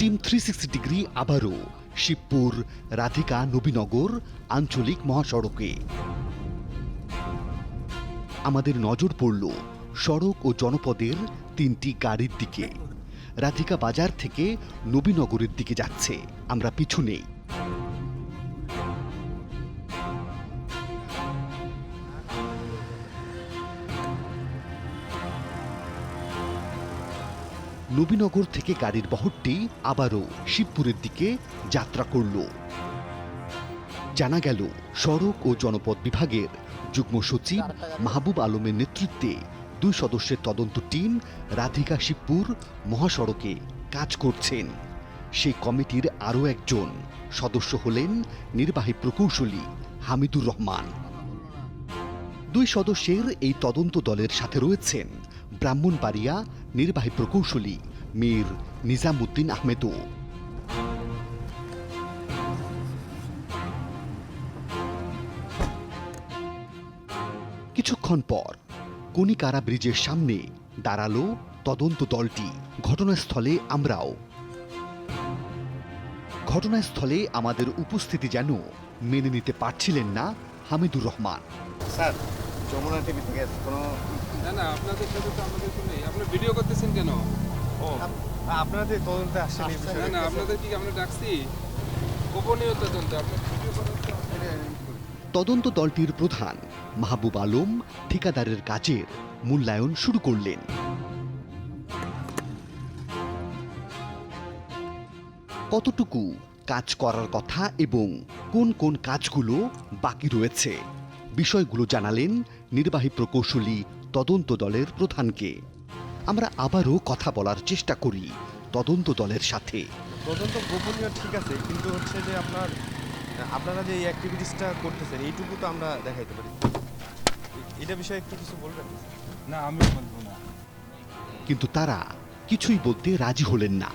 Team 360 degree আবারও শিবপুর রাধিকা নবীনগর আঞ্চলিক মহাসড়কে। আমাদের নজর পড়ল সড়ক ও জনপদের তিনটি গাড়ির দিকে। রাধিকা বাজার থেকে নবীনগরের দিকে যাচ্ছে, আমরা পিছু নেই। নবীনগর থেকে গাড়ির বহরটি আবারও শিবপুরের দিকে যাত্রা করল। জানা গেল সড়ক ও জনপদ বিভাগের যুগ্ম সচিব মাহবুব আলমের নেতৃত্বে 2 সদস্যের তদন্ত টিম রাধিকা শিবপুর মহাসড়কে কাজ করছেন। সেই কমিটির আরও একজন সদস্য হলেন নির্বাহী প্রকৌশলী হামিদুর রহমান। 2 সদস্যের এই তদন্ত দলের সাথে রয়েছেন ব্রাহ্মণবাড়িয়া নির্বাহী প্রকৌশলী মীর নিজামুদ্দিন আহমেদও। কিছুক্ষণ পর কনিকারা ব্রিজের সামনে দাঁড়ালো তদন্ত দলটি। ঘটনাস্থলে আমরাও। ঘটনাস্থলে আমাদের উপস্থিতি যেন মেনে নিতে পারছিলেন না হামিদুর রহমান। স্যার, যমুনা টিভি থেকে কোনো না আপনাদের সাথে তো আমাদের তো নেই। আপনারা ভিডিও করতেছেন কেন? ও আপনাদের তদন্তে আসছেন এই বিষয়ে? না আপনাদের কি আমরা ডাকছি? গোপনীয় তদন্ত আপনারা ভিডিও করার তো তদন্ত দলটির প্রধান মাহবুব আলম ঠিকাদারের কাজের মূল্যায়ন শুরু করলেন। কতটুকু কাজ করার কথা এবং কোন কোন কাজগুলো বাকি রয়েছে বিষয়গুলো জানালেন নির্বাহী প্রকৌশলী তদন্ত দলের প্রধানকে। আমরা আবারও কথা বলার চেষ্টা করি তদন্ত দলের সাথে। তদন্ত গোপনীয় ঠিক আছে, কিন্তু হচ্ছে যে আপনারা যে এই অ্যাক্টিভিটিসটা করতেছেন এইটুকু তো আমরা দেখাইতে পারি। এটা বিষয়ে একটু কিছু বলবেন? না আমি বলবো না। কিন্তু তারা কিছুই বলতে রাজি হলেন না।